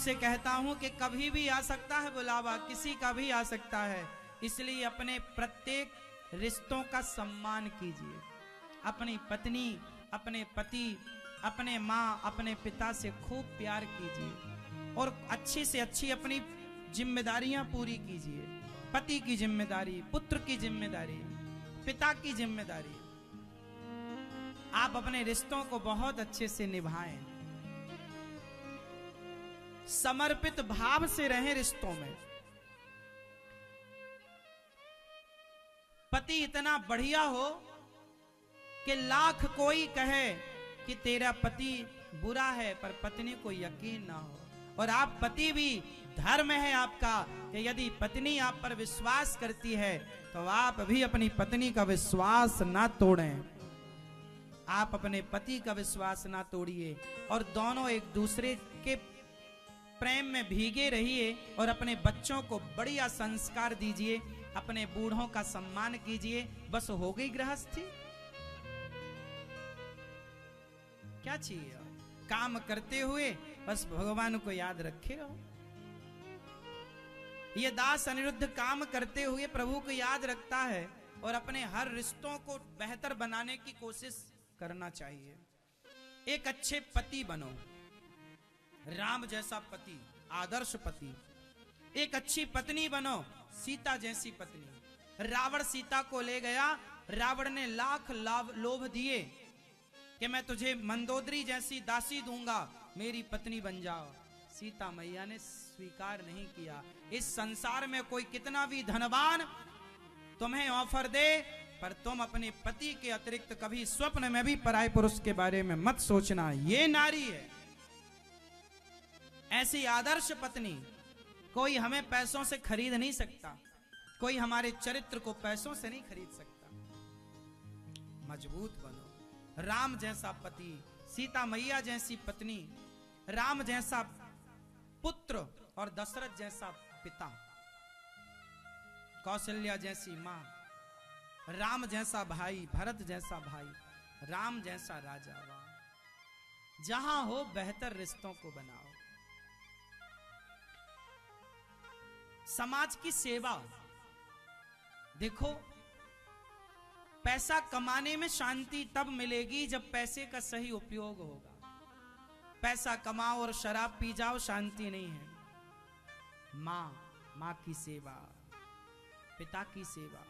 आपसे कहता हूं कि कभी भी आ सकता है बुलावा, किसी का भी आ सकता है, इसलिए अपने प्रत्येक रिश्तों का सम्मान कीजिए। अपनी पत्नी, अपने पति, अपने माँ, अपने पिता से खूब प्यार कीजिए और अच्छी से अच्छी अपनी जिम्मेदारियां पूरी कीजिए। पति की जिम्मेदारी, पुत्र की जिम्मेदारी, पिता की जिम्मेदारी, आप अपने रिश्तों को बहुत अच्छे से निभाएं। समर्पित भाव से रहें रिश्तों में। पति इतना बढ़िया हो कि लाख कोई कहे कि तेरा पति बुरा है, पर पत्नी को यकीन ना हो। और आप पति भी, धर्म है आपका कि यदि पत्नी आप पर विश्वास करती है तो आप भी अपनी पत्नी का विश्वास ना तोड़ें। आप अपने पति का विश्वास ना तोड़िए और दोनों एक दूसरे के प्रेम में भीगे रहिए और अपने बच्चों को बढ़िया संस्कार दीजिए, अपने बूढ़ों का सम्मान कीजिए। बस हो गई गृहस्थी। क्या चाहिए? काम करते हुए बस भगवान को याद रखे रहो। ये दास अनिरुद्ध काम करते हुए प्रभु को याद रखता है और अपने हर रिश्तों को बेहतर बनाने की कोशिश करना चाहिए। एक अच्छे पति बनो, राम जैसा पति, आदर्श पति। एक अच्छी पत्नी बनो, सीता जैसी पत्नी। रावण सीता को ले गया, रावण ने लाख लोभ दिए कि मैं तुझे मंदोदरी जैसी दासी दूंगा, मेरी पत्नी बन जाओ। सीता मैया ने स्वीकार नहीं किया। इस संसार में कोई कितना भी धनवान तुम्हें ऑफर दे, पर तुम अपने पति के अतिरिक्त कभी स्वप्न में भी पराये पुरुष के बारे में मत सोचना। ये नारी है। ऐसी आदर्श पत्नी कोई हमें पैसों से खरीद नहीं सकता, कोई हमारे चरित्र को पैसों से नहीं खरीद सकता। मजबूत बनो। राम जैसा पति, सीता मैया जैसी पत्नी, राम जैसा पुत्र और दशरथ जैसा पिता, कौशल्या जैसी मां, राम जैसा भाई, भरत जैसा भाई, राम जैसा राजा। वाह! जहां हो बेहतर रिश्तों को बनाओ। समाज की सेवा। देखो, पैसा कमाने में शांति तब मिलेगी जब पैसे का सही उपयोग होगा। पैसा कमाओ और शराब पी जाओ, शांति नहीं है। मां की सेवा, पिता की सेवा।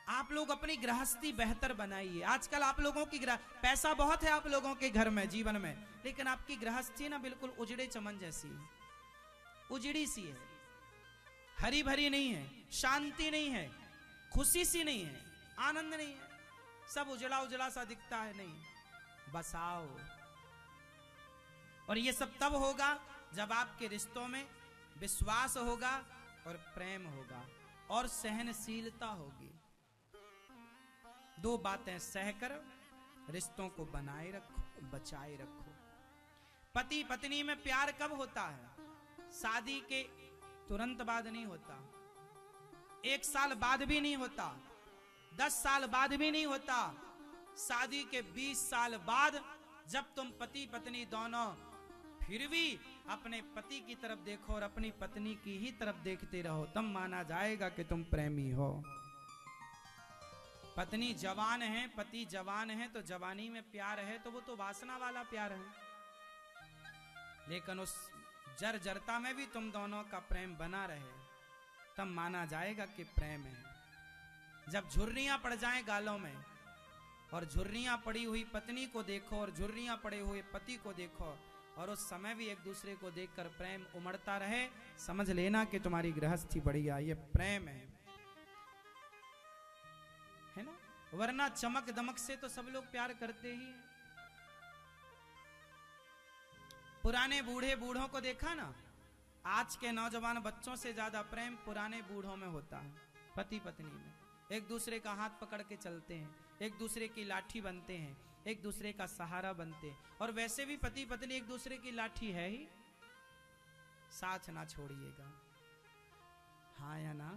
आप लोग अपनी गृहस्थी बेहतर बनाइए। आजकल आप लोगों की पैसा बहुत है आप लोगों के घर में, जीवन में, लेकिन आपकी गृहस्थी ना बिल्कुल उजड़े चमन जैसी है, उजड़ी सी है, हरी भरी नहीं है, शांति नहीं है, खुशी सी नहीं है, आनंद नहीं है, सब उजड़ा उजड़ा सा दिखता है। नहीं, बसाओ। और ये सब तब होगा जब आपके रिश्तों में विश्वास होगा और प्रेम होगा और सहनशीलता होगी। दो बातें सहकर रिश्तों को बनाए रखो, बचाए रखो। पति पत्नी में प्यार कब होता है? शादी के तुरंत बाद नहीं होता, 1 साल बाद भी नहीं होता, 10 साल बाद भी नहीं होता। शादी के 20 साल बाद जब तुम पति पत्नी दोनों फिर भी अपने पति की तरफ देखो और अपनी पत्नी की ही तरफ देखते रहो, तब माना जाएगा कि तुम प्रेमी हो। पत्नी जवान है, पति जवान है, तो जवानी में प्यार है तो वो तो वासना वाला प्यार है, लेकिन उस जर्जरता में भी तुम दोनों का प्रेम बना रहे, तब माना जाएगा कि प्रेम है। जब झुर्रियां पड़ जाएं गालों में और झुर्रियां पड़ी हुई पत्नी को देखो और झुर्रियां पड़े हुए पति को देखो और उस समय भी एक दूसरे को देखकर प्रेम उमड़ता रहे, समझ लेना कि तुम्हारी गृहस्थी बढ़िया, ये प्रेम है ना? वरना चमक दमक से तो सब लोग प्यार करते ही हैं। पुराने बूढ़े बूढ़ों को देखा ना, आज के नौजवान बच्चों से ज्यादा प्रेम पुराने बूढ़ों में होता है। पति पत्नी में एक दूसरे का हाथ पकड़ के चलते हैं, एक दूसरे की लाठी बनते हैं, एक दूसरे का सहारा बनते हैं। और वैसे भी पति पत्नी एक दूसरे की लाठी है ही, साथ ना छोड़िएगा। हाँ या ना?